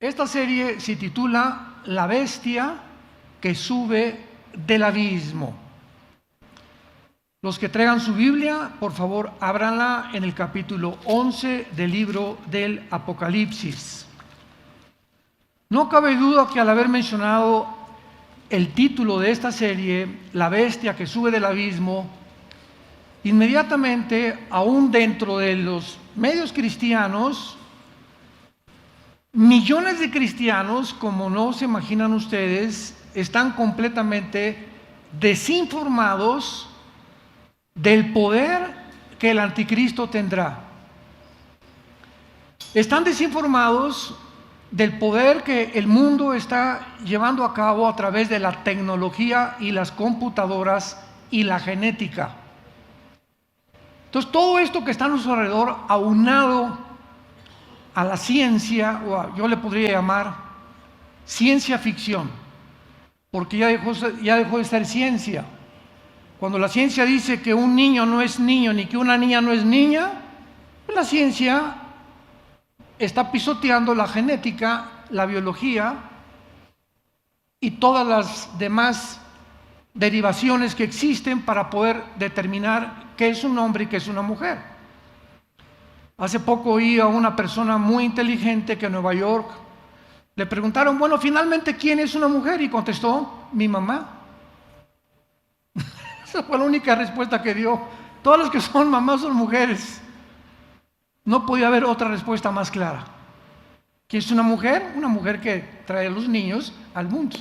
Esta serie se titula La bestia que sube del abismo. Los que traigan su Biblia, por favor, ábranla en el capítulo 11 del libro del Apocalipsis. No cabe duda que al haber mencionado el título de esta serie, La bestia que sube del abismo, inmediatamente, aún dentro de los medios cristianos, millones de cristianos, como no se imaginan ustedes, están completamente desinformados del poder que el anticristo tendrá. Están desinformados del poder que el mundo está llevando a cabo a través de la tecnología y las computadoras y la genética. Entonces, todo esto que está a nuestro alrededor, aunado a la ciencia, yo le podría llamar ciencia ficción, porque ya dejó de ser ciencia. Cuando la ciencia dice que un niño no es niño ni que una niña no es niña, pues la ciencia está pisoteando la genética, la biología y todas las demás derivaciones que existen para poder determinar qué es un hombre y qué es una mujer. Hace poco oí a una persona muy inteligente que en Nueva York le preguntaron, bueno, finalmente, ¿quién es una mujer? Y contestó, mi mamá. Esa fue la única respuesta que dio. Todas las que son mamás son mujeres. No podía haber otra respuesta más clara. ¿Qué es una mujer? Una mujer que trae a los niños al mundo,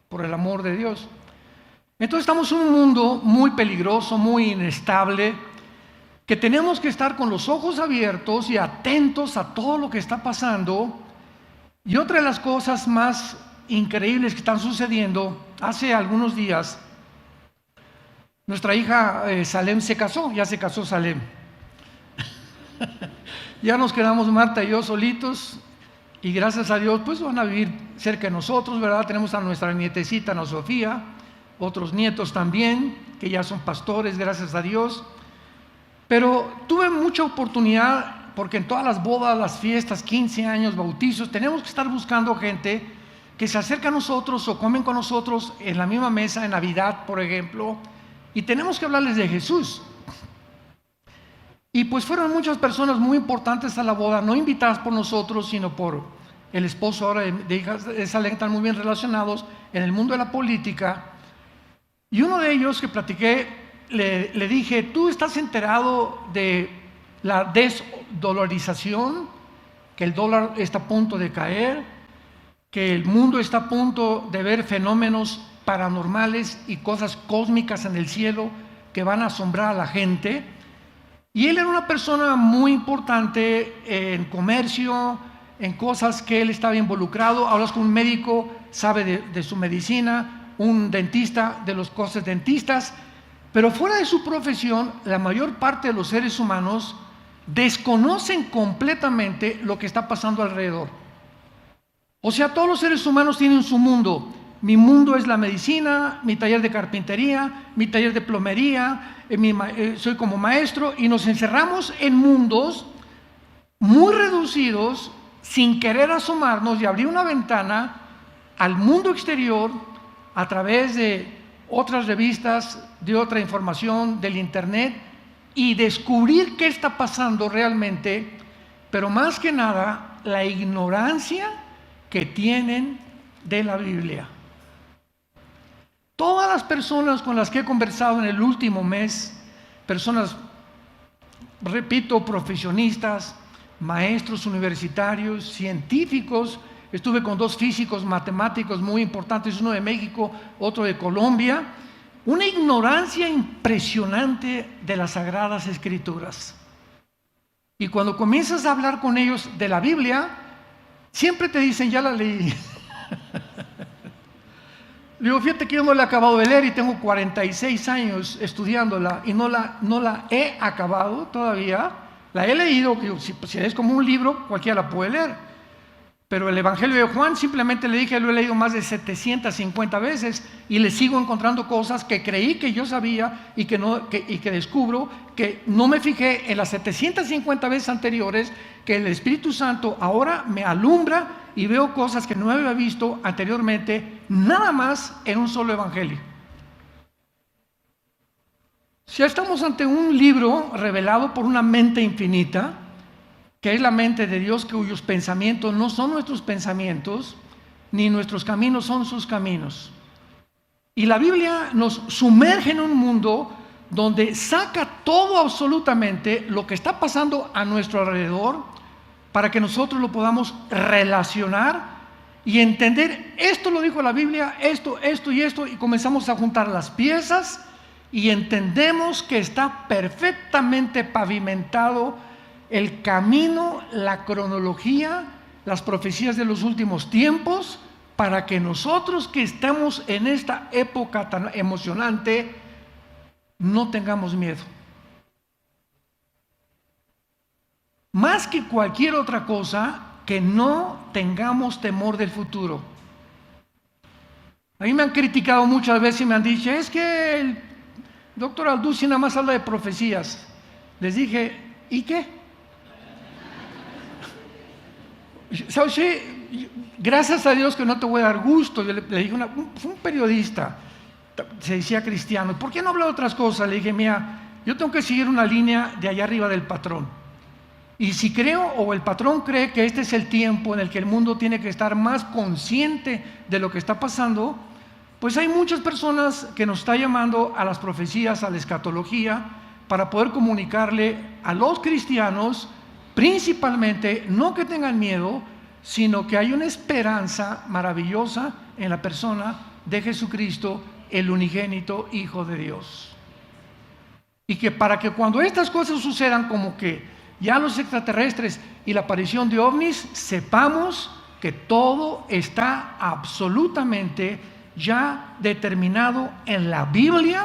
por el amor de Dios. Entonces estamos en un mundo muy peligroso, muy inestable, que tenemos que estar con los ojos abiertos y atentos a todo lo que está pasando. Y otra de las cosas más increíbles que están sucediendo, hace algunos días, nuestra hija Salem se casó, ya se casó Salem. Ya nos quedamos Marta y yo solitos, y gracias a Dios, pues van a vivir cerca de nosotros, ¿verdad? Tenemos a nuestra nietecita, Ana Sofía, otros nietos también, que ya son pastores, gracias a Dios. Pero tuve mucha oportunidad, porque en todas las bodas, las fiestas, 15 años, bautizos, tenemos que estar buscando gente que se acerca a nosotros o comen con nosotros en la misma mesa, en Navidad, por ejemplo, y tenemos que hablarles de Jesús. Y pues fueron muchas personas muy importantes a la boda, no invitadas por nosotros, sino por el esposo ahora de hijas de Salem, están muy bien relacionados en el mundo de la política. Y uno de ellos que platiqué, le dije, ¿tú estás enterado de la desdolarización? Que el dólar está a punto de caer, que el mundo está a punto de ver fenómenos paranormales y cosas cósmicas en el cielo que van a asombrar a la gente. Y él era una persona muy importante en comercio, en cosas que él estaba involucrado. Hablas con un médico, sabe de su medicina, un dentista de los cosas dentistas. Pero fuera de su profesión, la mayor parte de los seres humanos desconocen completamente lo que está pasando alrededor. O sea, todos los seres humanos tienen su mundo. Mi mundo es la medicina, mi taller de carpintería, mi taller de plomería, soy como maestro, y nos encerramos en mundos muy reducidos sin querer asomarnos y abrir una ventana al mundo exterior a través de otras revistas, de otra información, del internet, y descubrir qué está pasando realmente, pero más que nada la ignorancia que tienen de la Biblia. Todas las personas con las que he conversado en el último mes, personas, repito, profesionistas, maestros universitarios, científicos, estuve con dos físicos matemáticos muy importantes, uno de México, otro de Colombia, una ignorancia impresionante de las Sagradas Escrituras. Y cuando comienzas a hablar con ellos de la Biblia, siempre te dicen, ya la leí. Digo, fíjate que yo no la he acabado de leer y tengo 46 años estudiándola y no la he acabado todavía. La he leído, si es como un libro, cualquiera la puede leer. Pero el Evangelio de Juan simplemente le dije, lo he leído más de 750 veces y le sigo encontrando cosas que creí que yo sabía y que descubro que no me fijé en las 750 veces anteriores, que el Espíritu Santo ahora me alumbra y veo cosas que no había visto anteriormente, nada más en un solo evangelio. Si estamos ante un libro revelado por una mente infinita, que es la mente de Dios, cuyos pensamientos no son nuestros pensamientos, ni nuestros caminos son sus caminos. Y la Biblia nos sumerge en un mundo donde saca todo absolutamente lo que está pasando a nuestro alrededor para que nosotros lo podamos relacionar y entender, esto lo dijo la Biblia, esto y esto, y comenzamos a juntar las piezas y entendemos que está perfectamente pavimentado el camino, la cronología, las profecías de los últimos tiempos, para que nosotros que estamos en esta época tan emocionante no tengamos miedo. Más que cualquier otra cosa, que no tengamos temor del futuro. A mí me han criticado muchas veces y me han dicho, es que el doctor Alducin nada más habla de profecías. Les dije, ¿y qué? ¿Sabes? Gracias a Dios que no te voy a dar gusto. Yo le dije, fue un periodista, se decía cristiano, ¿por qué no habla de otras cosas? Le dije, mira, yo tengo que seguir una línea de allá arriba del patrón. Y si creo, o el patrón cree que este es el tiempo en el que el mundo tiene que estar más consciente de lo que está pasando, pues hay muchas personas que nos están llamando a las profecías, a la escatología, para poder comunicarle a los cristianos, principalmente, no que tengan miedo, sino que hay una esperanza maravillosa en la persona de Jesucristo, el unigénito Hijo de Dios. Y que para que cuando estas cosas sucedan, como que ya los extraterrestres y la aparición de ovnis, sepamos que todo está absolutamente ya determinado en la Biblia,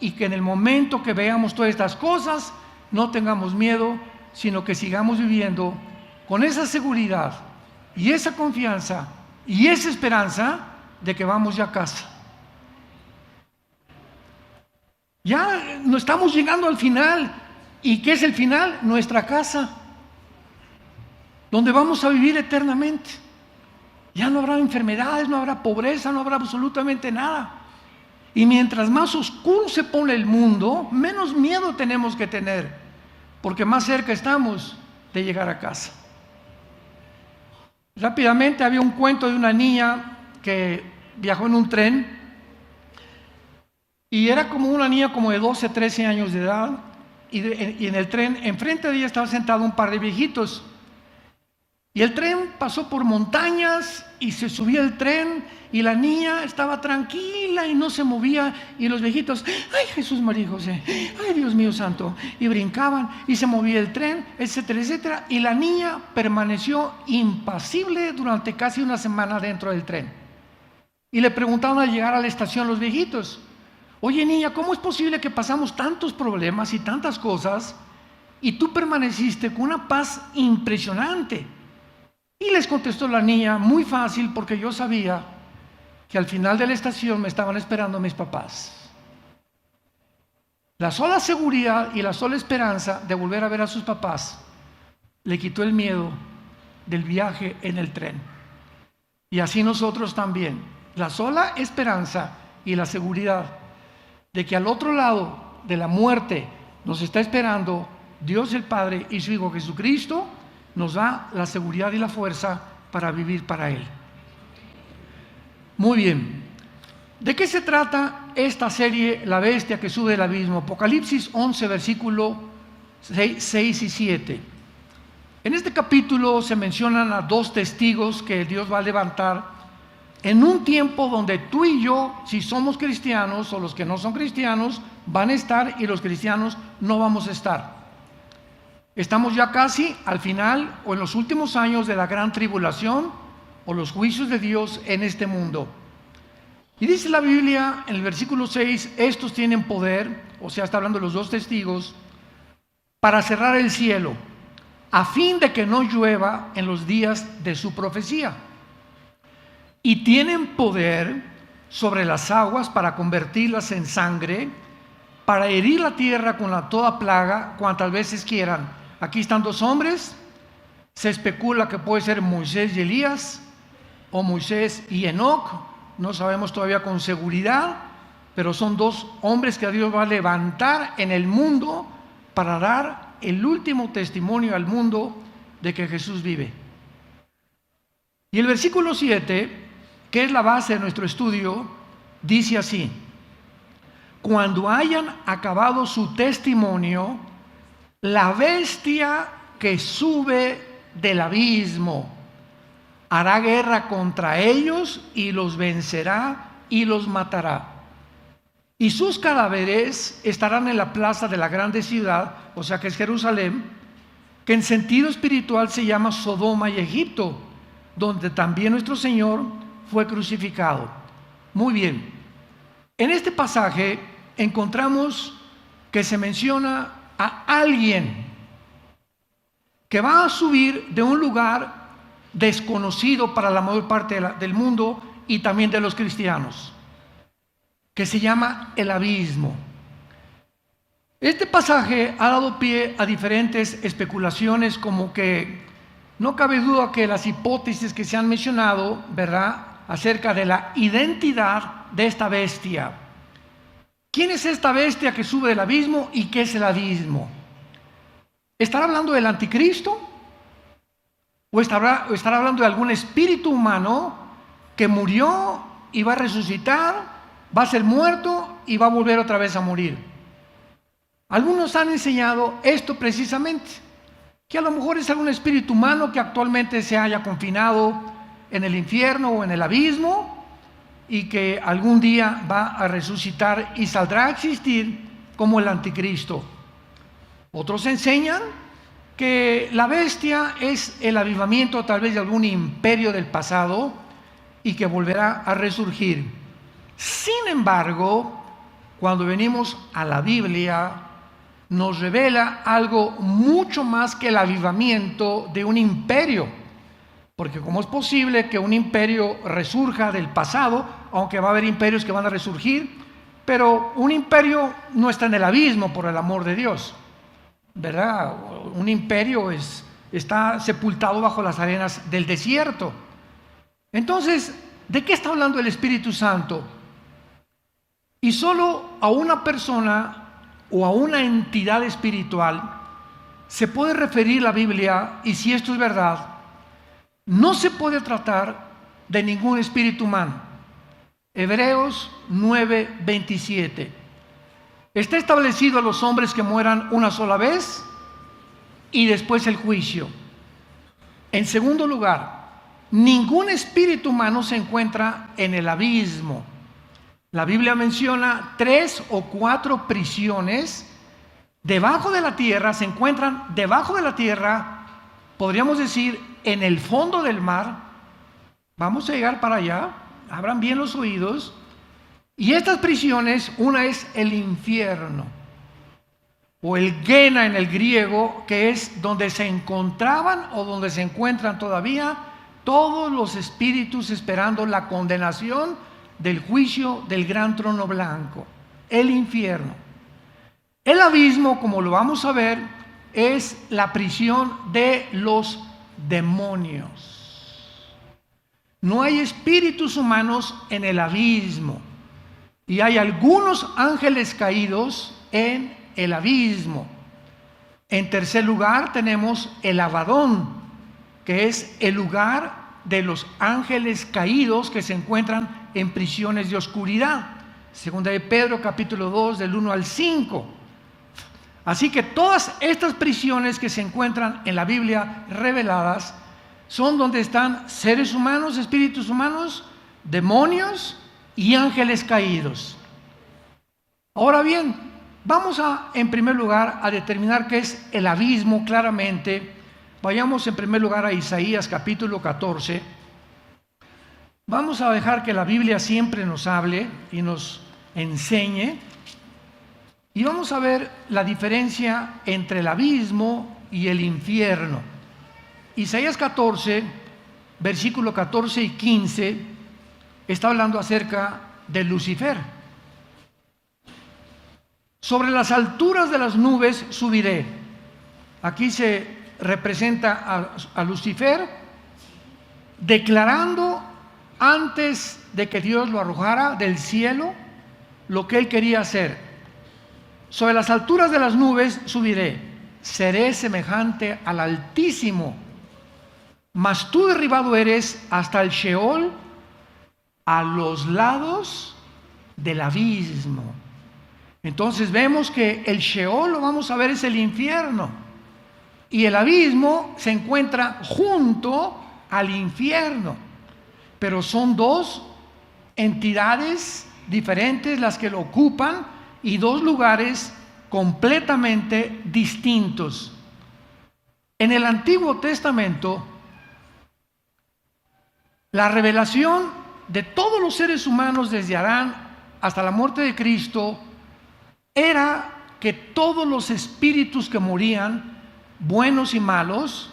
y que en el momento que veamos todas estas cosas no tengamos miedo, sino que sigamos viviendo con esa seguridad y esa confianza y esa esperanza de que vamos ya a casa. Ya no estamos llegando al final. ¿Y qué es el final? Nuestra casa, donde vamos a vivir eternamente. Ya no habrá enfermedades, no habrá pobreza, no habrá absolutamente nada. Y mientras más oscuro se pone el mundo, menos miedo tenemos que tener, porque más cerca estamos de llegar a casa. Rápidamente, había un cuento de una niña que viajó en un tren, y era como una niña como de 12, 13 años de edad. Y en el tren, enfrente de ella estaba sentado un par de viejitos. Y el tren pasó por montañas y se subía el tren y la niña estaba tranquila y no se movía. Y los viejitos, ay Jesús, María y José, ay Dios mío santo. Y brincaban y se movía el tren, etcétera, etcétera. Y la niña permaneció impasible durante casi una semana dentro del tren. Y le preguntaron al llegar a la estación los viejitos, oye niña, ¿cómo es posible que pasamos tantos problemas y tantas cosas y tú permaneciste con una paz impresionante? Y les contestó la niña, muy fácil, porque yo sabía que al final de la estación me estaban esperando mis papás. La sola seguridad y la sola esperanza de volver a ver a sus papás le quitó el miedo del viaje en el tren. Y así nosotros también, la sola esperanza y la seguridad de que al otro lado de la muerte nos está esperando Dios el Padre y su Hijo Jesucristo, nos da la seguridad y la fuerza para vivir para Él. Muy bien, ¿de qué se trata esta serie La Bestia que sube del abismo? Apocalipsis 11, versículo 6 y 7. En este capítulo se mencionan a dos testigos que Dios va a levantar en un tiempo donde tú y yo, si somos cristianos o los que no son cristianos, van a estar y los cristianos no vamos a estar. Estamos ya casi al final o en los últimos años de la gran tribulación o los juicios de Dios en este mundo. Y dice la Biblia en el versículo 6, estos tienen poder, o sea, está hablando de los dos testigos, para cerrar el cielo, a fin de que no llueva en los días de su profecía. Y tienen poder sobre las aguas para convertirlas en sangre, para herir la tierra con toda plaga, cuantas veces quieran. Aquí están dos hombres Se especula que puede ser Moisés y Elías, o Moisés y Enoc, no sabemos todavía con seguridad, pero son dos hombres que Dios va a levantar en el mundo para dar el último testimonio al mundo de que Jesús vive. Y el versículo 7, que es la base de nuestro estudio, dice así: cuando hayan acabado su testimonio, la bestia que sube del abismo hará guerra contra ellos y los vencerá y los matará. Y sus cadáveres estarán en la plaza de la grande ciudad, o sea que es Jerusalén, que en sentido espiritual se llama Sodoma y Egipto, donde también nuestro Señor fue crucificado. Muy bien, en este pasaje encontramos que se menciona a alguien que va a subir de un lugar desconocido para la mayor parte del mundo y también de los cristianos, que se llama el abismo. Este pasaje ha dado pie a diferentes especulaciones, como que no cabe duda que las hipótesis que se han mencionado, ¿verdad?, acerca de la identidad de esta bestia. ¿Quién es esta bestia que sube del abismo y qué es el abismo? ¿Estará hablando del anticristo? ¿O estará hablando de algún espíritu humano que murió y va a resucitar, va a ser muerto y va a volver otra vez a morir? Algunos han enseñado esto precisamente, que a lo mejor es algún espíritu humano que actualmente se haya confinado en el infierno o en el abismo y que algún día va a resucitar y saldrá a existir como el anticristo. Otros enseñan que la bestia es el avivamiento tal vez de algún imperio del pasado y que volverá a resurgir. Sin embargo, cuando venimos a la Biblia, nos revela algo mucho más que el avivamiento de un imperio. Porque ¿cómo es posible que un imperio resurja del pasado? Aunque va a haber imperios que van a resurgir, pero un imperio no está en el abismo, por el amor de Dios, ¿verdad? Un imperio está sepultado bajo las arenas del desierto. Entonces, ¿de qué está hablando el Espíritu Santo? Y solo a una persona o a una entidad espiritual se puede referir la Biblia, y si esto es verdad, no se puede tratar de ningún espíritu humano. Hebreos 9:27. Está establecido a los hombres que mueran una sola vez y después el juicio. En segundo lugar, ningún espíritu humano se encuentra en el abismo. La Biblia menciona 3 o 4 prisiones debajo de la tierra, se encuentran debajo de la tierra, podríamos decir en el fondo del mar. Vamos a llegar para allá, abran bien los oídos. Y estas prisiones, una es el infierno, o el Gena en el griego, que es donde se encontraban o donde se encuentran todavía todos los espíritus esperando la condenación del juicio del gran trono blanco, el infierno. El abismo, como lo vamos a ver, es la prisión de los demonios. No hay espíritus humanos en el abismo. Y hay algunos ángeles caídos en el abismo. En tercer lugar tenemos el Abadón, que es el lugar de los ángeles caídos que se encuentran en prisiones de oscuridad. Segunda de Pedro capítulo 2 del 1 al 5. Así que todas estas prisiones que se encuentran en la Biblia reveladas son donde están seres humanos, espíritus humanos, demonios y ángeles caídos. Ahora bien, vamos en primer lugar a determinar qué es el abismo claramente. Vayamos en primer lugar a Isaías capítulo 14. Vamos a dejar que la Biblia siempre nos hable y nos enseñe. Y vamos a ver la diferencia entre el abismo y el infierno. Isaías 14, versículo 14 y 15, está hablando acerca de Lucifer. Sobre las alturas de las nubes subiré. Aquí se representa a Lucifer, declarando antes de que Dios lo arrojara del cielo lo que él quería hacer. Sobre las alturas de las nubes subiré, seré semejante al Altísimo, mas tú derribado eres hasta el Sheol, a los lados del abismo. Entonces vemos que el Sheol, lo vamos a ver, es el infierno, y el abismo se encuentra junto al infierno, pero son dos entidades diferentes las que lo ocupan y dos lugares completamente distintos. En el Antiguo Testamento, la revelación de todos los seres humanos desde Adán hasta la muerte de Cristo era que todos los espíritus que morían, buenos y malos,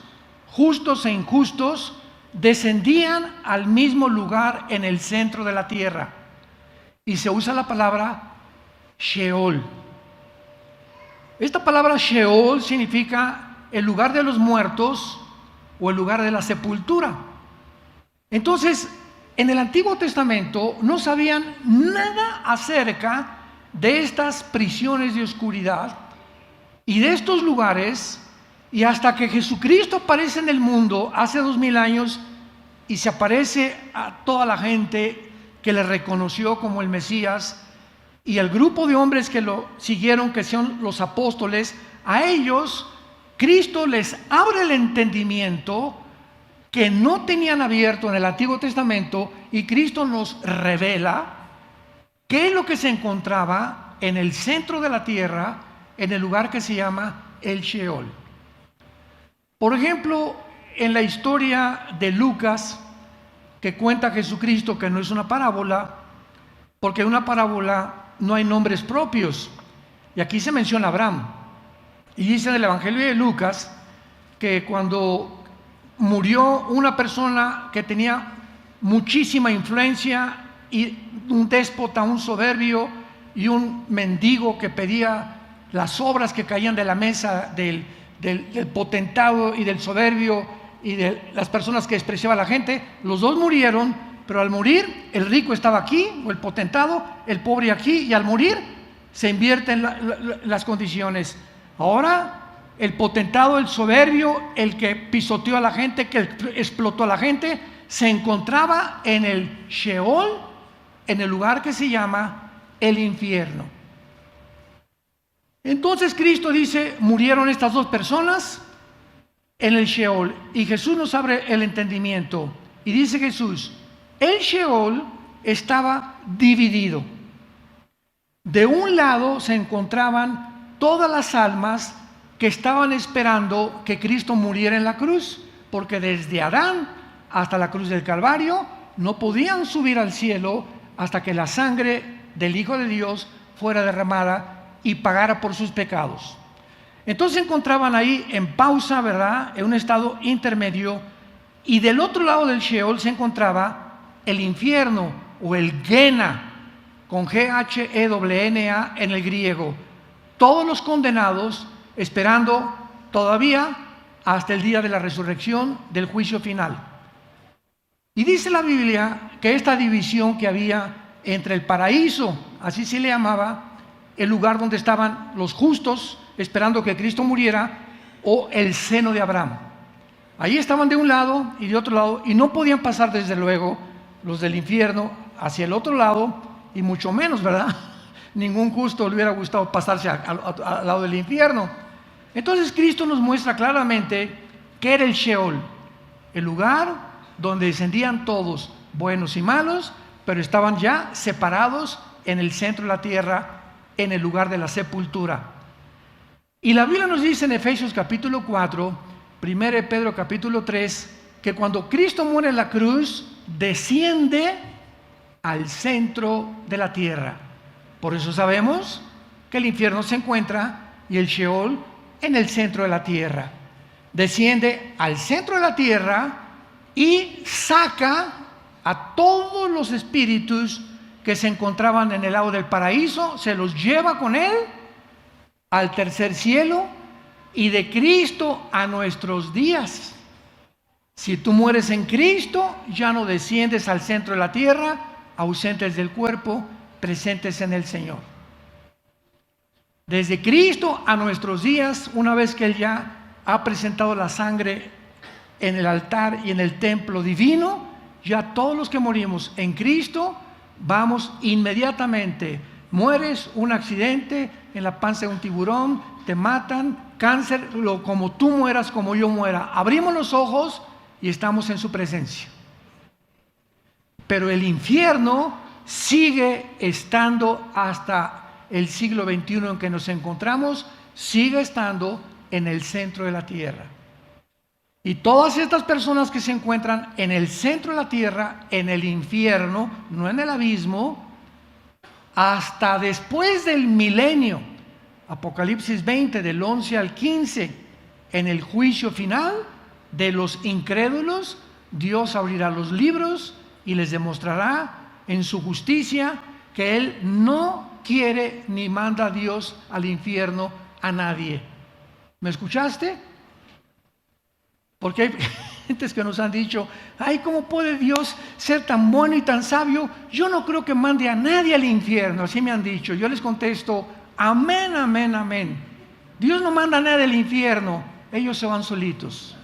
justos e injustos, descendían al mismo lugar en el centro de la tierra, y se usa la palabra Sheol. Esta palabra Sheol significa el lugar de los muertos o el lugar de la sepultura. Entonces, en el Antiguo Testamento no sabían nada acerca de estas prisiones de oscuridad y de estos lugares, y hasta que Jesucristo aparece en el mundo hace 2000 años y se aparece a toda la gente que le reconoció como el Mesías, y el grupo de hombres que lo siguieron, que son los apóstoles, a ellos Cristo les abre el entendimiento que no tenían abierto en el Antiguo Testamento, y Cristo nos revela qué es lo que se encontraba en el centro de la tierra, en el lugar que se llama el Sheol. Por ejemplo, en la historia de Lucas, que cuenta Jesucristo, que no es una parábola, porque en una parábola no hay nombres propios, y aquí se menciona Abraham, y dice en el Evangelio de Lucas que cuando murió una persona que tenía muchísima influencia, y un déspota, un soberbio y un mendigo que pedía las obras que caían de la mesa del potentado y del soberbio y de las personas que despreciaba a la gente, los dos murieron, pero al morir el rico estaba aquí, o el potentado, el pobre aquí, y al morir se invierten las condiciones. Ahora el potentado, el soberbio, el que pisoteó a la gente, que explotó a la gente, se encontraba en el Sheol, en el lugar que se llama el infierno. Entonces Cristo dice, murieron estas dos personas en el Sheol, y Jesús nos abre el entendimiento, y dice Jesús, el Sheol estaba dividido. De un lado se encontraban todas las almas que estaban esperando que Cristo muriera en la cruz, porque desde Adán hasta la cruz del Calvario no podían subir al cielo hasta que la sangre del Hijo de Dios fuera derramada y pagara por sus pecados. Entonces se encontraban ahí en pausa, ¿verdad?, en un estado intermedio, y del otro lado del Sheol se encontraba el infierno, o el Gehenna, con G-H-E-N-A en el griego. Todos los condenados esperando todavía hasta el día de la resurrección, del juicio final. Y dice la Biblia que esta división que había entre el paraíso, así se le llamaba, el lugar donde estaban los justos esperando que Cristo muriera, o el seno de Abraham. Ahí estaban de un lado y de otro lado, y no podían pasar desde luego los del infierno hacia el otro lado, y mucho menos, ¿verdad? Ningún justo le hubiera gustado pasarse al lado del infierno. Entonces Cristo nos muestra claramente que era el Sheol, el lugar donde descendían todos, buenos y malos, pero estaban ya separados en el centro de la tierra, en el lugar de la sepultura. Y la Biblia nos dice en Efesios capítulo 4, 1 Pedro capítulo 3, que cuando Cristo muere en la cruz, desciende al centro de la tierra. Por eso sabemos que el infierno se encuentra, y el Sheol, en el centro de la tierra. Desciende al centro de la tierra y saca a todos los espíritus que se encontraban en el lado del paraíso, se los lleva con él al tercer cielo, y de Cristo a nuestros días. Si tú mueres en Cristo, ya no desciendes al centro de la tierra, ausentes del cuerpo, presentes en el Señor. Desde Cristo a nuestros días, una vez que Él ya ha presentado la sangre en el altar y en el templo divino, ya todos los que morimos en Cristo, vamos inmediatamente. Mueres, un accidente, en la panza de un tiburón, te matan, cáncer, como tú mueras, como yo muera. Abrimos los ojos y estamos en su presencia. Pero el infierno sigue estando hasta el siglo XXI en que nos encontramos, sigue estando en el centro de la tierra. Y todas estas personas que se encuentran en el centro de la tierra, en el infierno, no en el abismo, hasta después del milenio, Apocalipsis 20, del 11 al 15, en el juicio final de los incrédulos, Dios abrirá los libros y les demostrará en su justicia que Él no quiere ni manda a Dios al infierno a nadie. ¿Me escuchaste? Porque hay gentes que nos han dicho, ay, ¿cómo puede Dios ser tan bueno y tan sabio? Yo no creo que mande a nadie al infierno. Así me han dicho. Yo les contesto, amén, amén, amén. Dios no manda a nadie al infierno. Ellos se van solitos.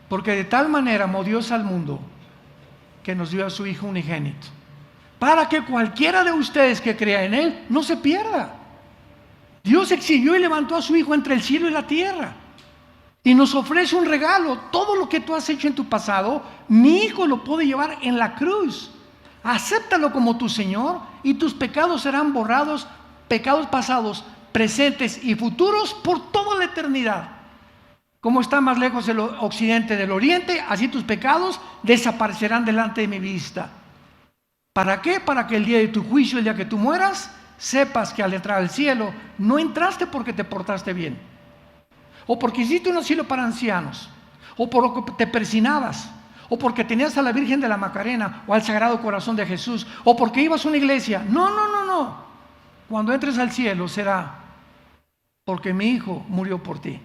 Porque de tal manera amó Dios al mundo que nos dio a su Hijo unigénito, para que cualquiera de ustedes que crea en Él no se pierda. Dios exhibió y levantó a su Hijo entre el cielo y la tierra y nos ofrece un regalo. Todo lo que tú has hecho en tu pasado, mi Hijo lo puede llevar en la cruz. Acéptalo como tu Señor y tus pecados serán borrados, pecados pasados, presentes y futuros por toda la eternidad. Como está más lejos el occidente del oriente, así tus pecados desaparecerán delante de mi vista. ¿Para qué? Para que el día de tu juicio, el día que tú mueras, sepas que al entrar al cielo no entraste porque te portaste bien, o porque hiciste un asilo para ancianos, o porque te persinabas, o porque tenías a la Virgen de la Macarena o al Sagrado Corazón de Jesús, o porque ibas a una iglesia. No. Cuando entres al cielo será porque mi Hijo murió por ti.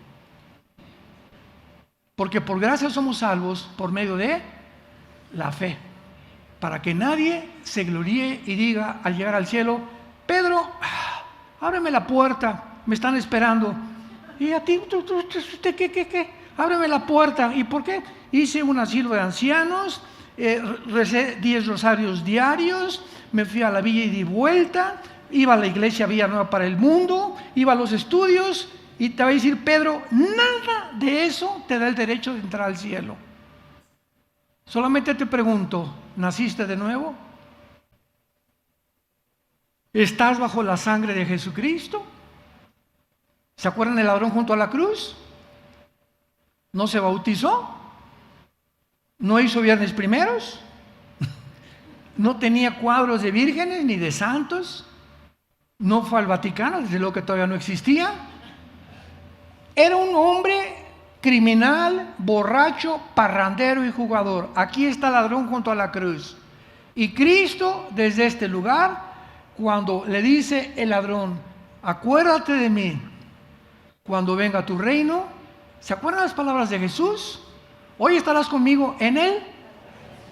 Porque por gracia somos salvos por medio de la fe, para que nadie se gloríe y diga al llegar al cielo, Pedro, ábreme la puerta, me están esperando. Y a ti, ¿usted qué? Ábreme la puerta. ¿Y por qué? Hice un asilo de ancianos, recé 10 rosarios diarios, me fui a la villa y di vuelta, iba a la iglesia Villanueva para el Mundo, iba a los estudios. Y te va a decir Pedro, nada de eso te da el derecho de entrar al cielo. Solamente te pregunto, ¿naciste de nuevo? ¿Estás bajo la sangre de Jesucristo? ¿Se acuerdan del ladrón junto a la cruz? ¿No se bautizó? ¿No hizo viernes primeros? ¿No tenía cuadros de vírgenes ni de santos? ¿No fue al Vaticano? Desde luego que todavía no existía. Era un hombre criminal, borracho, parrandero y jugador. Aquí está el ladrón junto a la cruz. Y Cristo, desde este lugar, cuando le dice el ladrón, acuérdate de mí cuando venga tu reino. ¿Se acuerdan las palabras de Jesús? Hoy estarás conmigo en el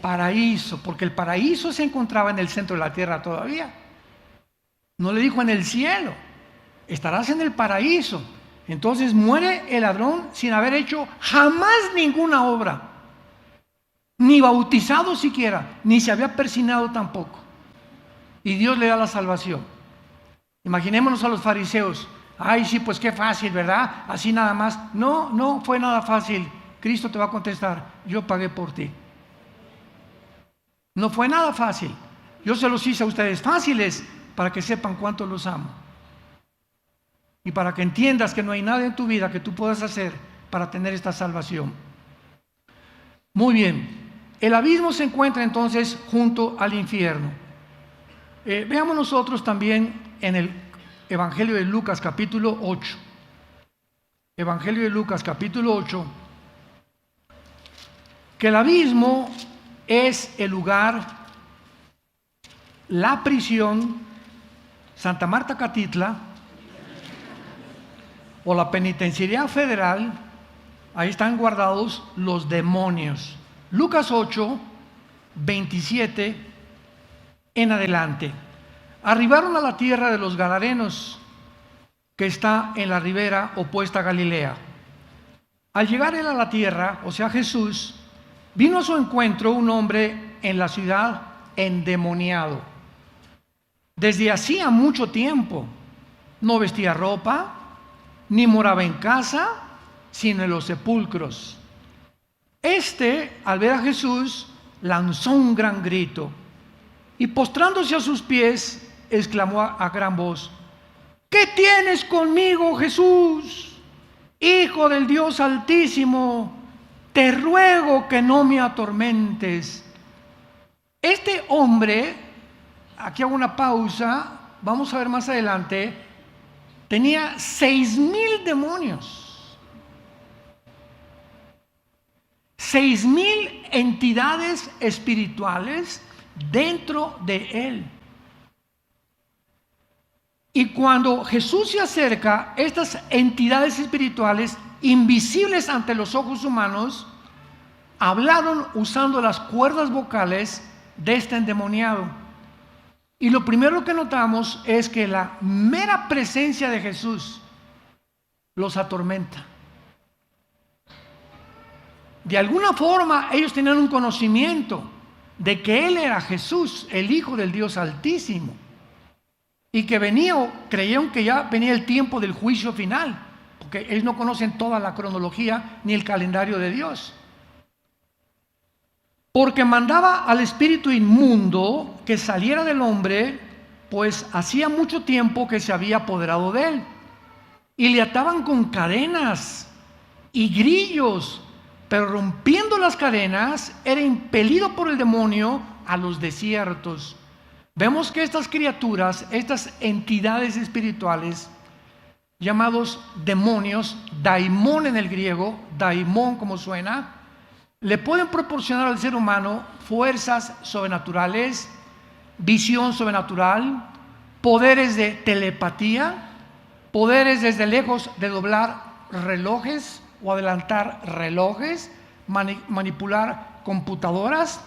paraíso, porque el paraíso se encontraba en el centro de la tierra todavía. No le dijo en el cielo, estarás en el paraíso. Entonces muere el ladrón sin haber hecho jamás ninguna obra, ni bautizado siquiera, ni se había persinado tampoco. Y Dios le da la salvación. Imaginémonos a los fariseos. Ay, sí, pues qué fácil, ¿verdad? Así nada más. No fue nada fácil. Cristo te va a contestar, yo pagué por ti. No fue nada fácil. Yo se los hice a ustedes fáciles para que sepan cuánto los amo. Y para que entiendas que no hay nada en tu vida que tú puedas hacer para tener esta salvación. Muy bien, el abismo se encuentra entonces junto al infierno. Veamos nosotros también en el Evangelio de Lucas capítulo 8. Evangelio de Lucas capítulo 8, que el abismo es el lugar, la prisión, Santa Marta Catitla, o la penitenciaría federal, ahí están guardados los demonios. Lucas 8, 27 en adelante. Arribaron a la tierra de los Gadarenos, que está en la ribera opuesta a Galilea. Al llegar él a la tierra, o sea Jesús, vino a su encuentro un hombre en la ciudad endemoniado. Desde hacía mucho tiempo no vestía ropa, ni moraba en casa, sino en los sepulcros. Al ver a Jesús, lanzó un gran grito y postrándose a sus pies, exclamó a gran voz: ¿qué tienes conmigo, Jesús, Hijo del Dios Altísimo? Te ruego que no me atormentes. Este hombre, aquí hago una pausa, vamos a ver más adelante, tenía 6,000 demonios. 6,000 entidades espirituales dentro de él. Y cuando Jesús se acerca, estas entidades espirituales, invisibles ante los ojos humanos, hablaron usando las cuerdas vocales de este endemoniado. Y lo primero que notamos es que la mera presencia de Jesús los atormenta. De alguna forma ellos tenían un conocimiento de que Él era Jesús, el Hijo del Dios Altísimo, y que creyeron que ya venía el tiempo del juicio final, porque ellos no conocen toda la cronología ni el calendario de Dios. Porque mandaba al espíritu inmundo que saliera del hombre, pues hacía mucho tiempo que se había apoderado de él, y le ataban con cadenas y grillos, pero rompiendo las cadenas era impelido por el demonio a los desiertos. Vemos que estas criaturas, estas entidades espirituales, llamados demonios, daimón en el griego, daimón como suena, le pueden proporcionar al ser humano fuerzas sobrenaturales, visión sobrenatural, poderes de telepatía, poderes desde lejos de doblar relojes o adelantar relojes, manipular computadoras,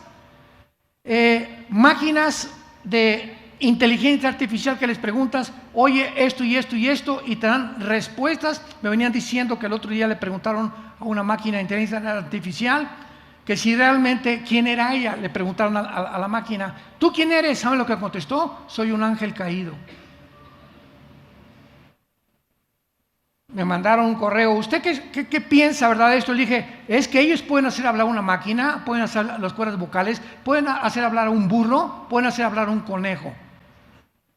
máquinas de inteligencia artificial que les preguntas: oye, esto y esto y esto, y te dan respuestas. Me venían diciendo que el otro día le preguntaron a una máquina de inteligencia artificial que si realmente quién era ella. Le preguntaron a la máquina: ¿tú quién eres? ¿Saben lo que contestó? Soy un ángel caído. Me mandaron un correo: ¿usted qué piensa, verdad, de esto? Le dije: es que ellos pueden hacer hablar a una máquina, pueden hacer las cuerdas vocales, pueden hacer hablar a un burro, pueden hacer hablar a un conejo.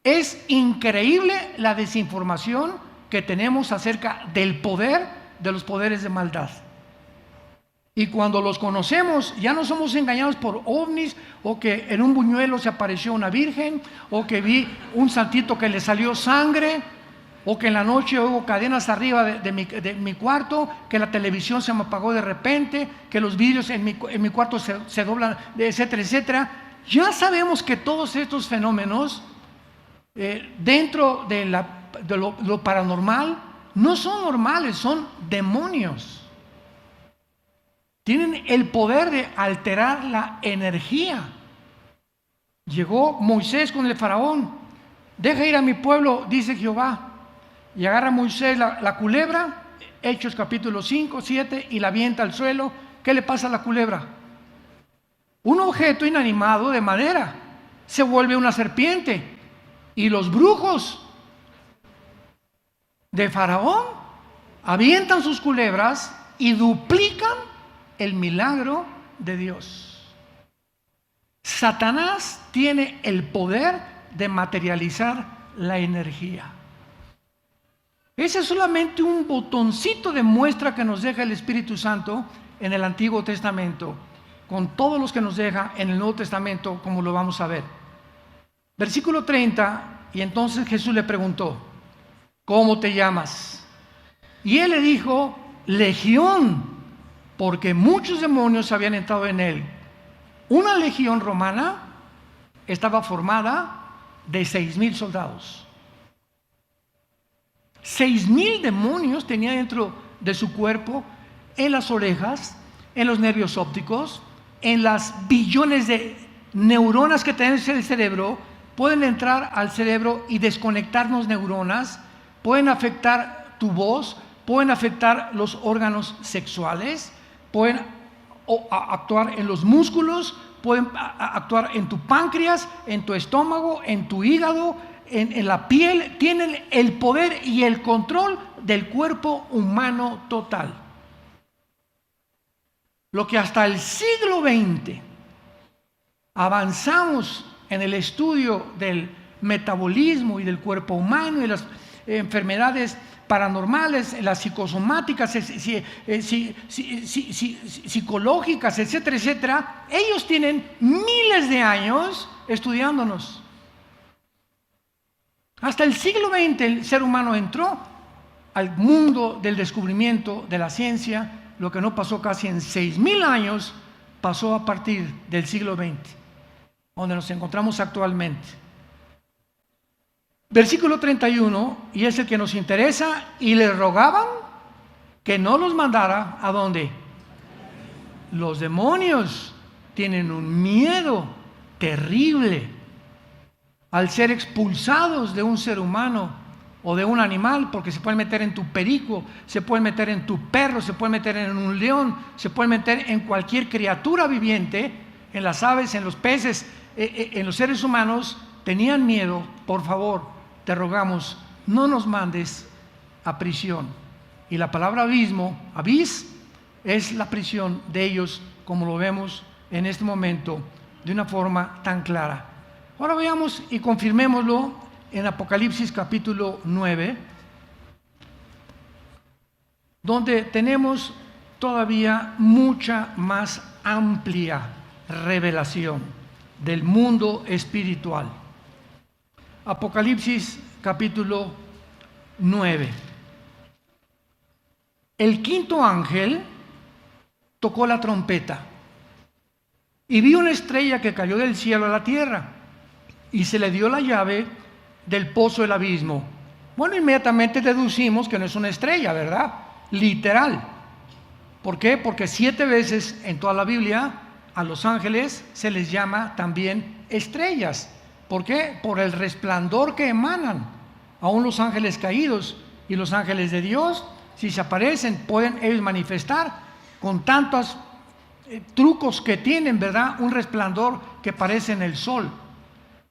Es increíble la desinformación que tenemos acerca del poder de los poderes de maldad. Y cuando los conocemos, ya no somos engañados por ovnis, o que en un buñuelo se apareció una virgen, o que vi un santito que le salió sangre, o que en la noche hubo cadenas arriba de mi cuarto, que la televisión se me apagó de repente, que los vidrios en mi cuarto se doblan, etcétera, etcétera. Ya sabemos que todos estos fenómenos dentro de lo paranormal no son normales, son demonios. Tienen el poder de alterar la energía. Llegó Moisés con el faraón: deja ir a mi pueblo, dice Jehová. Y agarra a Moisés la culebra, Hechos capítulo 5, 7, y la avienta al suelo. ¿Qué le pasa a la culebra? Un objeto inanimado de madera se vuelve una serpiente. Y los brujos de Faraón avientan sus culebras y duplican el milagro de Dios. Satanás tiene el poder de materializar la energía. Ese es solamente un botoncito de muestra que nos deja el Espíritu Santo en el Antiguo Testamento, con todos los que nos deja en el Nuevo Testamento, como lo vamos a ver. Versículo 30, y entonces Jesús le preguntó: ¿cómo te llamas? Y él le dijo: Legión, porque muchos demonios habían entrado en él. Una legión romana estaba formada de 6,000 soldados. 6,000 demonios tenía dentro de su cuerpo, en las orejas, en los nervios ópticos, en las billones de neuronas que tenemos en el cerebro. Pueden entrar al cerebro y desconectarnos neuronas, pueden afectar tu voz, pueden afectar los órganos sexuales, pueden actuar en los músculos, pueden actuar en tu páncreas, en tu estómago, en tu hígado, en la piel. Tienen el poder y el control del cuerpo humano total. Lo que hasta el siglo XX avanzamos en el estudio del metabolismo y del cuerpo humano y las enfermedades paranormales, las psicosomáticas, psicológicas, etcétera, etcétera. Ellos tienen miles de años estudiándonos. Hasta el siglo XX el ser humano entró al mundo del descubrimiento de la ciencia. Lo que no pasó casi en 6,000 años, pasó a partir del siglo XX, donde nos encontramos actualmente. Versículo 31, y es el que nos interesa: y le rogaban que no los mandara. ¿A dónde? Los demonios tienen un miedo terrible al ser expulsados de un ser humano o de un animal, porque se pueden meter en tu perico, se pueden meter en tu perro, se pueden meter en un león, se pueden meter en cualquier criatura viviente, en las aves, en los peces, en los seres humanos. Tenían miedo. Por favor, te rogamos, no nos mandes a prisión. Y la palabra abismo, abis, es la prisión de ellos, como lo vemos en este momento de una forma tan clara. Ahora veamos y confirmémoslo en Apocalipsis capítulo 9, donde tenemos todavía mucha más amplia revelación del mundo espiritual. Apocalipsis capítulo 9. El quinto ángel tocó la trompeta y vi una estrella que cayó del cielo a la tierra, y se le dio la llave del pozo del abismo. Bueno, inmediatamente deducimos que no es una estrella, ¿verdad? Literal. ¿Por qué? Porque 7 veces en toda la Biblia a los ángeles se les llama también estrellas. ¿Por qué? Por el resplandor que emanan. Aún los ángeles caídos y los ángeles de Dios, si se aparecen, pueden ellos manifestar con tantos trucos que tienen, ¿verdad? Un resplandor que parece en el sol.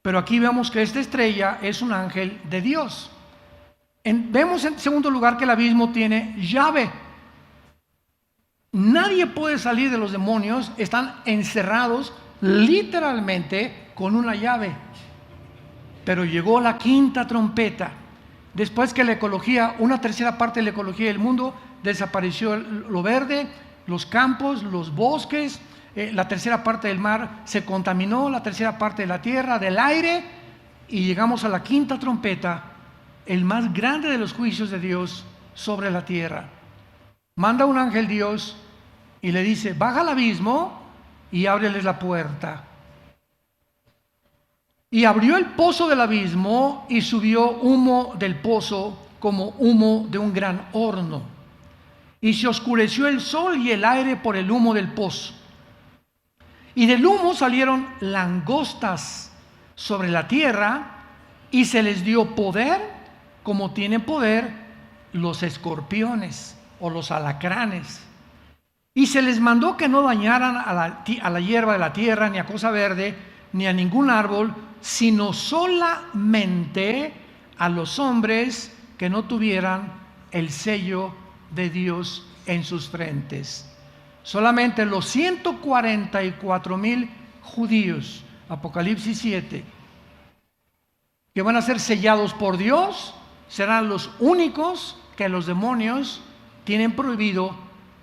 Pero aquí vemos que esta estrella es un ángel de Dios. Vemos en segundo lugar que el abismo tiene llave. Nadie puede salir de los demonios, están encerrados literalmente con una llave. Pero llegó la quinta trompeta. Después que la ecología, una tercera parte de la ecología del mundo, desapareció lo verde, los campos, los bosques, la tercera parte del mar se contaminó, la tercera parte de la tierra, del aire, y llegamos a la quinta trompeta, el más grande de los juicios de Dios sobre la tierra. Manda un ángel Dios y le dice: baja al abismo y ábreles la puerta. Y abrió el pozo del abismo y subió humo del pozo como humo de un gran horno. Y se oscureció el sol y el aire por el humo del pozo. Y del humo salieron langostas sobre la tierra, y se les dio poder como tienen poder los escorpiones o los alacranes. Y se les mandó que no dañaran a la hierba de la tierra, ni a cosa verde, ni a ningún árbol, sino solamente a los hombres que no tuvieran el sello de Dios en sus frentes. Solamente los 144,000 judíos, Apocalipsis 7, que van a ser sellados por Dios, serán los únicos que los demonios tienen prohibido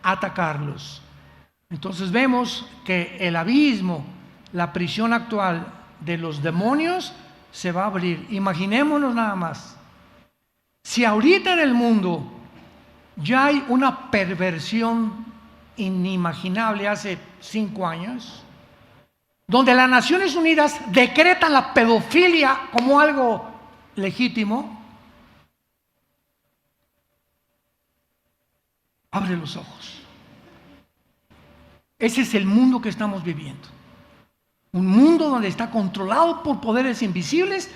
atacarlos. Entonces vemos que el abismo, la prisión actual de los demonios, se va a abrir. Imaginémonos nada más, si ahorita en el mundo ya hay una perversión inimaginable hace 5 años, donde las Naciones Unidas decretan la pedofilia como algo legítimo, Abre los ojos. Ese es el mundo que estamos viviendo. Un mundo donde está controlado por poderes invisibles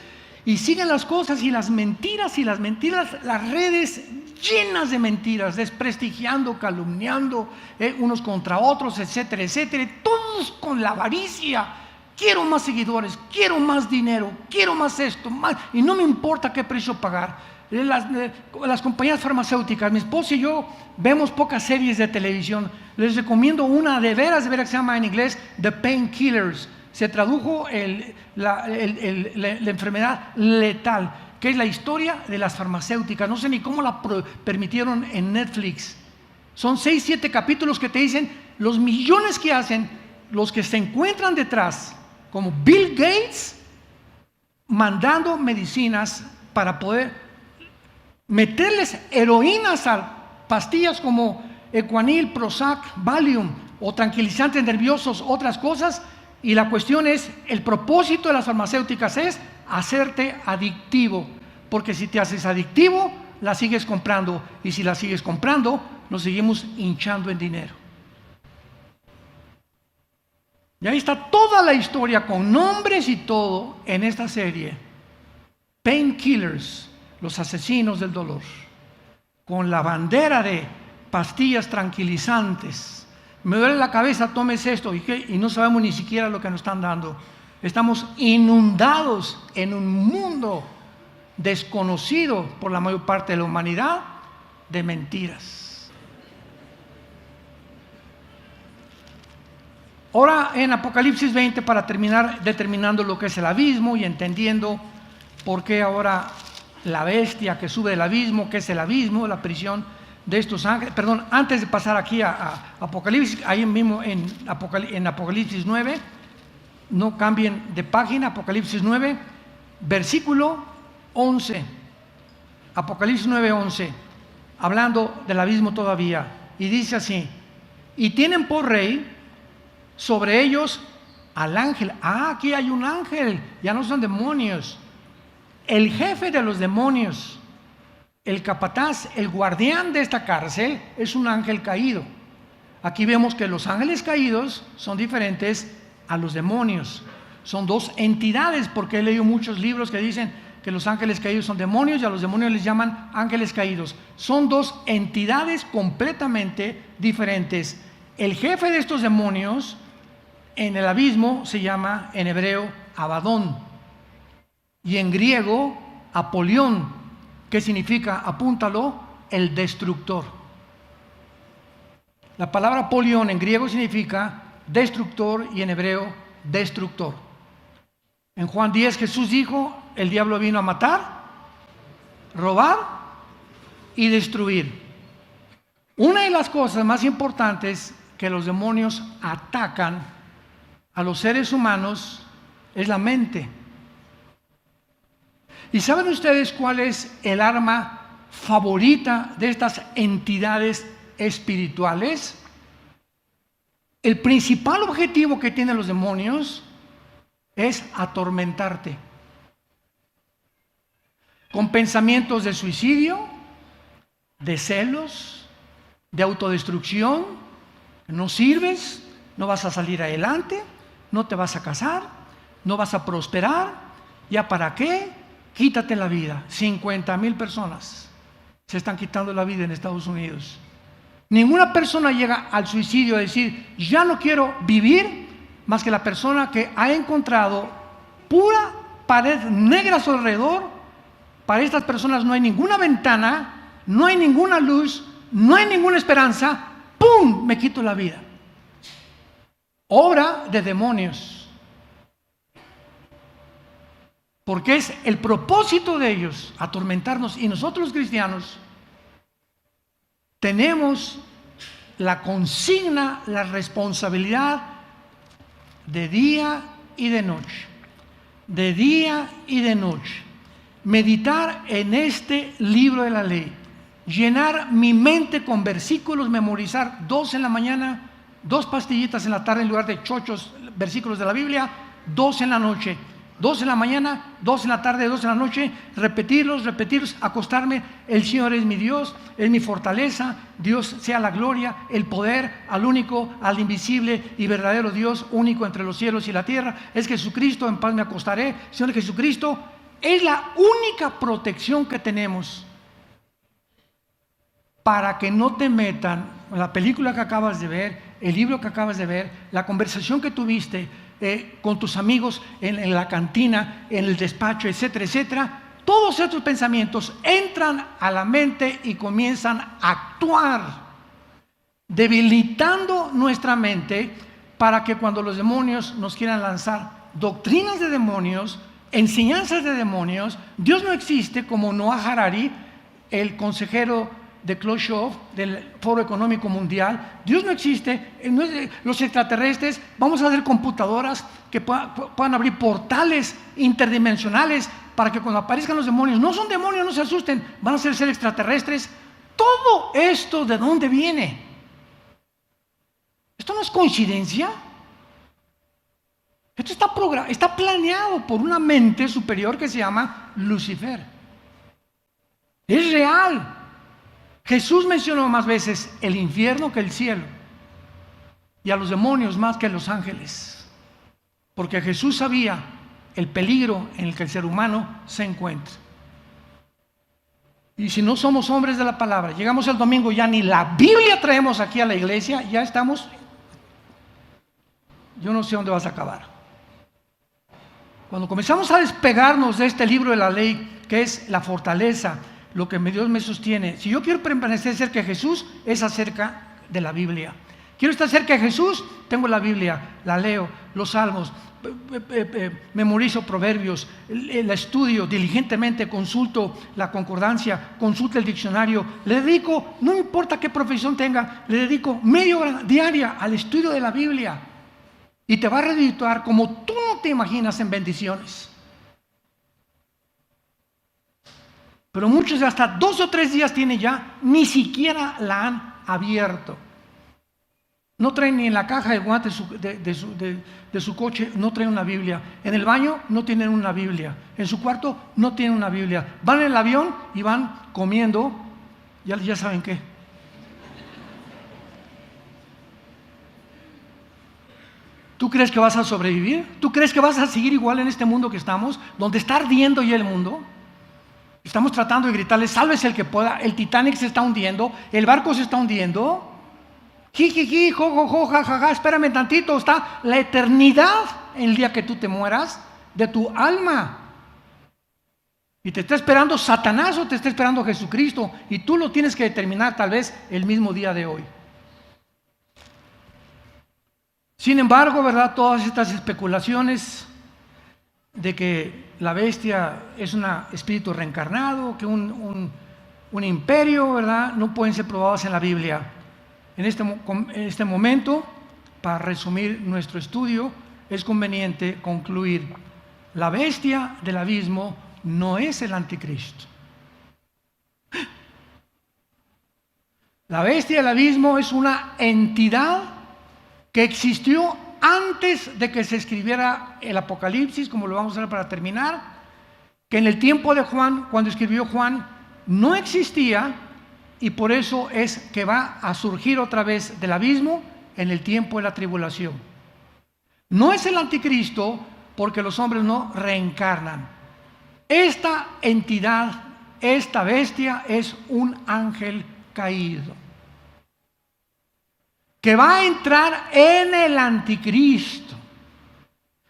y siguen las cosas y las mentiras, las redes llenas de mentiras, desprestigiando, calumniando unos contra otros, etcétera, etcétera. Todos con la avaricia. Quiero más seguidores, quiero más dinero, quiero más esto, más, y no me importa qué precio pagar. Las compañías farmacéuticas, mi esposa y yo vemos pocas series de televisión. Les recomiendo una de veras que se llama en inglés The Painkillers. Se tradujo la enfermedad letal, que es la historia de las farmacéuticas. No sé ni cómo la permitieron en Netflix. Son 6, 7 capítulos que te dicen los millones que hacen los que se encuentran detrás, como Bill Gates, mandando medicinas para poder meterles heroínas a pastillas como Equanil, Prozac, Valium o tranquilizantes nerviosos, otras cosas. Y la cuestión es, el propósito de las farmacéuticas es hacerte adictivo, porque si te haces adictivo, la sigues comprando, y si la sigues comprando, nos seguimos hinchando en dinero. Y ahí está toda la historia con nombres y todo en esta serie. Painkillers, los asesinos del dolor, con la bandera de pastillas tranquilizantes. Me duele la cabeza, tómese esto, y no sabemos ni siquiera lo que nos están dando. Estamos inundados en un mundo desconocido por la mayor parte de la humanidad de mentiras. Ahora en Apocalipsis 20, para terminar determinando lo que es el abismo y entendiendo por qué ahora la bestia que sube del abismo, que es el abismo, la prisión de estos ángeles. Perdón, antes de pasar aquí a Apocalipsis, ahí mismo en Apocalipsis 9, no cambien de página, Apocalipsis 9, versículo 11. Apocalipsis 9, 11, hablando del abismo todavía, y dice así: y tienen por rey sobre ellos al ángel. Aquí hay un ángel, ya no son demonios. El jefe de los demonios, el capataz, el guardián de esta cárcel, es un ángel caído. Aquí vemos que los ángeles caídos son diferentes a los demonios. Son dos entidades, porque he leído muchos libros que dicen que los ángeles caídos son demonios y a los demonios les llaman ángeles caídos. Son dos entidades completamente diferentes. El jefe de estos demonios en el abismo se llama en hebreo Abadón y en griego Apolión, que significa, apúntalo, el destructor. La palabra Apolión en griego significa destructor y en hebreo destructor. En Juan 10 Jesús dijo: el diablo vino a matar, robar y destruir. Una de las cosas más importantes que los demonios atacan a los seres humanos es la mente. ¿Y saben ustedes cuál es el arma favorita de estas entidades espirituales? El principal objetivo que tienen los demonios es atormentarte con pensamientos de suicidio, de celos, de autodestrucción. No sirves, no vas a salir adelante, no te vas a casar, no vas a prosperar. ¿Ya para qué? Quítate la vida. 50,000 personas se están quitando la vida en Estados Unidos. Ninguna persona llega al suicidio a decir: ya no quiero vivir, más que la persona que ha encontrado pura pared negra a su alrededor. Para estas personas no hay ninguna ventana, no hay ninguna luz, no hay ninguna esperanza. ¡Pum! Me quito la vida. Obra de demonios. Porque es el propósito de ellos atormentarnos, y nosotros los cristianos tenemos la consigna, la responsabilidad de día y de noche, de día y de noche, meditar en este libro de la ley, llenar mi mente con versículos, memorizar 2 en la mañana, 2 pastillitas en la tarde en lugar de chochos versículos de la Biblia, 2 en la noche. 2 de la mañana, 2 de la tarde, 2 de la noche, repetirlos, acostarme. El Señor es mi Dios, es mi fortaleza, Dios sea la gloria, el poder, al único, al invisible y verdadero Dios, único entre los cielos y la tierra. Es Jesucristo, en paz me acostaré. Señor Jesucristo es la única protección que tenemos para que no te metan la película que acabas de ver, el libro que acabas de ver, la conversación que tuviste con tus amigos en la cantina, en el despacho, etcétera, etcétera. Todos estos pensamientos entran a la mente y comienzan a actuar, debilitando nuestra mente para que cuando los demonios nos quieran lanzar doctrinas de demonios, enseñanzas de demonios, Dios no existe, como Noah Harari, el consejero de Klaus Schwab, del Foro Económico Mundial. Dios no existe, los extraterrestres. Vamos a hacer computadoras que puedan abrir portales interdimensionales para que cuando aparezcan los demonios, no son demonios, no se asusten, van a ser extraterrestres. Todo esto, ¿de dónde viene? Esto no es coincidencia. Esto está planeado por una mente superior que se llama Lucifer. Es real. Jesús mencionó más veces el infierno que el cielo, y a los demonios más que a los ángeles, porque Jesús sabía el peligro en el que el ser humano se encuentra. Y si no somos hombres de la palabra, llegamos el domingo, ya ni la Biblia traemos aquí a la iglesia, ya estamos, yo no sé dónde vas a acabar. Cuando comenzamos a despegarnos de este libro de la ley, que es la fortaleza, lo que Dios me sostiene. Si yo quiero permanecer cerca de Jesús, es acerca de la Biblia. Quiero estar cerca de Jesús, tengo la Biblia, la leo, los salmos, memorizo proverbios, la estudio diligentemente, consulto la concordancia, consulto el diccionario, le dedico, no importa qué profesión tenga, le dedico media hora diaria al estudio de la Biblia, y te va a redituar como tú no te imaginas en bendiciones. Pero muchos hasta 2 o 3 días tienen ya, ni siquiera la han abierto. No traen ni en la caja de guantes de su coche, no traen una Biblia. En el baño no tienen una Biblia. En su cuarto no tienen una Biblia. Van en el avión y van comiendo, ya saben qué. ¿Tú crees que vas a sobrevivir? ¿Tú crees que vas a seguir igual en este mundo que estamos, donde está ardiendo ya el mundo? Estamos tratando de gritarle, sálvese el que pueda, el Titanic se está hundiendo, el barco se está hundiendo. Jijiji, jojojo, jajaja, espérame tantito, está la eternidad el día que tú te mueras de tu alma. Y te está esperando Satanás o te está esperando Jesucristo, y tú lo tienes que determinar tal vez el mismo día de hoy. Sin embargo, ¿verdad? Todas estas especulaciones de que la bestia es un espíritu reencarnado, que un imperio, ¿verdad?, no pueden ser probadas en la Biblia. En este momento, para resumir nuestro estudio, es conveniente concluir: la bestia del abismo no es el anticristo. La bestia del abismo es una entidad que existió antes de que se escribiera el Apocalipsis, como lo vamos a ver para terminar, que en el tiempo de Juan, cuando escribió Juan, no existía, y por eso es que va a surgir otra vez del abismo en el tiempo de la tribulación. No es el anticristo, porque los hombres no reencarnan. Esta entidad, esta bestia, es un ángel caído, que va a entrar en el anticristo.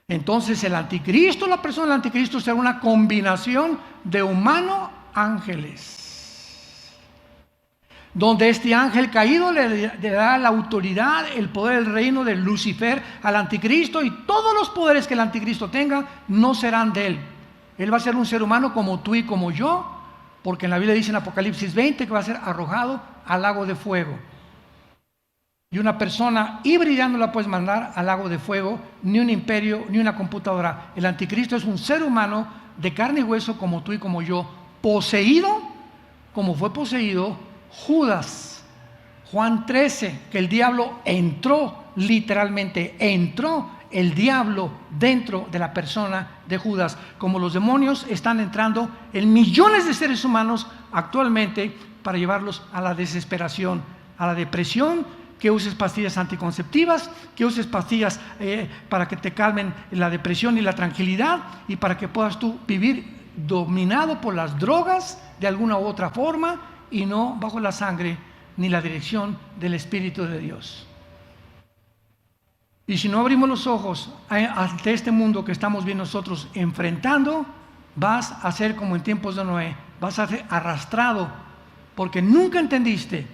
Entonces el anticristo, la persona del anticristo, será una combinación de humano-ángeles, donde este ángel caído le da la autoridad, el poder del reino de Lucifer al anticristo, y todos los poderes que el anticristo tenga no serán de él. Él va a ser un ser humano como tú y como yo, porque en la Biblia dice en Apocalipsis 20 que va a ser arrojado al lago de fuego. Y una persona híbrida no la puedes mandar al lago de fuego, ni un imperio, ni una computadora. El anticristo es un ser humano de carne y hueso como tú y como yo, poseído como fue poseído Judas. Juan 13, que el diablo entró, literalmente entró el diablo dentro de la persona de Judas, como los demonios están entrando en millones de seres humanos actualmente para llevarlos a la desesperación, a la depresión, que uses pastillas anticonceptivas, que uses pastillas para que te calmen la depresión y la tranquilidad, y para que puedas tú vivir dominado por las drogas de alguna u otra forma y no bajo la sangre ni la dirección del Espíritu de Dios. Y si no abrimos los ojos ante este mundo que estamos bien nosotros enfrentando, vas a ser como en tiempos de Noé, vas a ser arrastrado porque nunca entendiste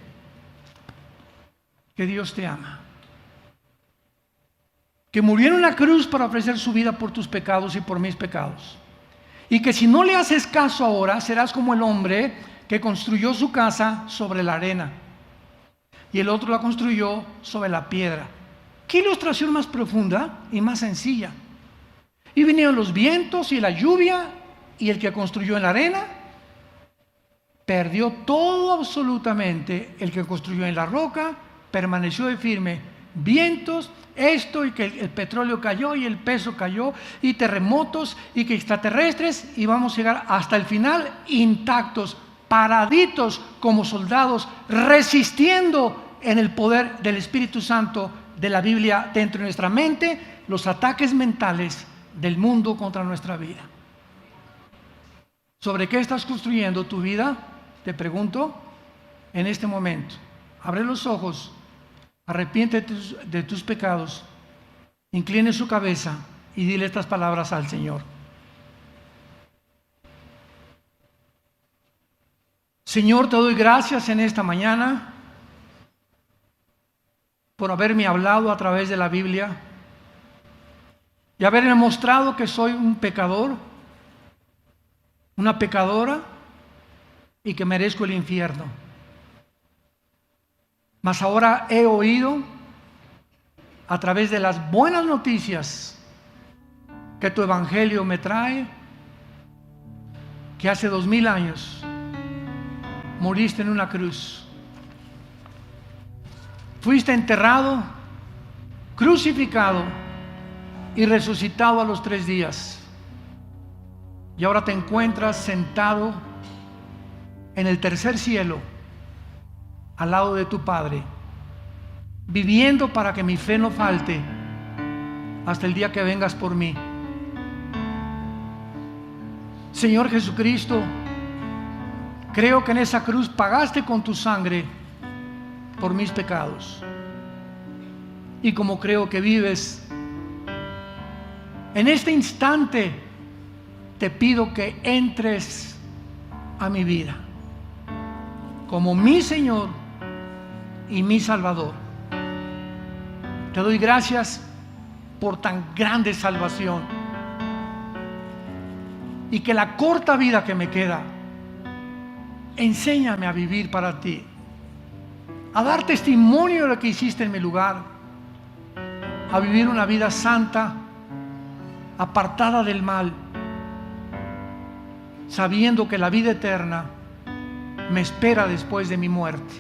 que Dios te ama, que murió en una cruz para ofrecer su vida por tus pecados y por mis pecados, y que si no le haces caso ahora, serás como el hombre que construyó su casa sobre la arena y el otro la construyó sobre la piedra. ¿Qué ilustración más profunda y más sencilla? Y vinieron los vientos y la lluvia, y el que construyó en la arena perdió todo absolutamente. El que construyó en la roca permaneció de firme. Vientos, esto, y que el petróleo cayó y el peso cayó, y terremotos, y que extraterrestres, y vamos a llegar hasta el final intactos, paraditos como soldados, resistiendo en el poder del Espíritu Santo de la Biblia dentro de nuestra mente, los ataques mentales del mundo contra nuestra vida. ¿Sobre qué estás construyendo tu vida? Te pregunto en este momento. Abre los ojos, arrepiéntete de tus pecados, incline su cabeza y dile estas palabras al Señor. Señor, te doy gracias en esta mañana por haberme hablado a través de la Biblia y haberme mostrado que soy un pecador, una pecadora, y que merezco el infierno. Mas ahora he oído a través de las buenas noticias que tu evangelio me trae, que hace 2000 años moriste en una cruz. Fuiste enterrado, crucificado y resucitado a los 3 días. Y ahora te encuentras sentado en el tercer cielo, al lado de tu Padre, viviendo para que mi fe no falte hasta el día que vengas por mí. Señor Jesucristo, creo que en esa cruz pagaste con tu sangre por mis pecados. Y como creo que vives, en este instante te pido que entres a mi vida como mi Señor y mi Salvador. Te doy gracias por tan grande salvación, y que la corta vida que me queda, enséñame a vivir para ti, a dar testimonio de lo que hiciste en mi lugar, a vivir una vida santa, apartada del mal, sabiendo que la vida eterna me espera después de mi muerte.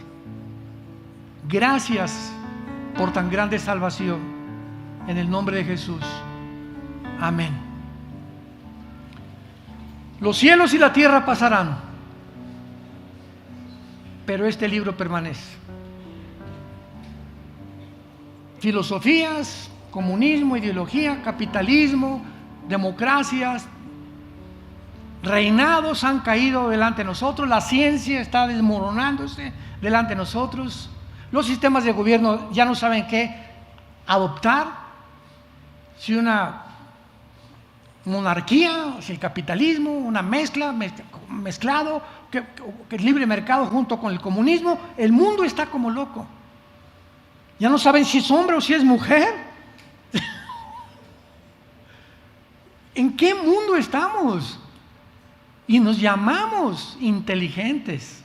Gracias por tan grande salvación, en el nombre de Jesús. Amén. Los cielos y la tierra pasarán, pero este libro permanece. Filosofías, comunismo, ideología, capitalismo, democracias, reinados han caído delante de nosotros, la ciencia está desmoronándose delante de nosotros, los sistemas de gobierno ya no saben qué adoptar, si una monarquía, si el capitalismo, una mezclado, que el libre mercado junto con el comunismo. El mundo está como loco, ya no saben si es hombre o si es mujer. ¿En qué mundo estamos? Y nos llamamos inteligentes.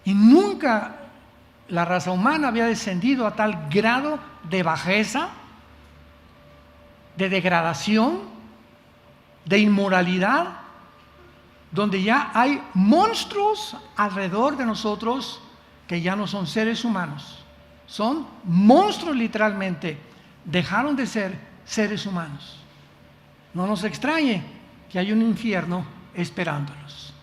Y nunca la raza humana había descendido a tal grado de bajeza, de degradación, de inmoralidad, donde ya hay monstruos alrededor de nosotros que ya no son seres humanos, son monstruos literalmente dejaron de ser seres humanos. No nos extrañe que hay un infierno esperándolos.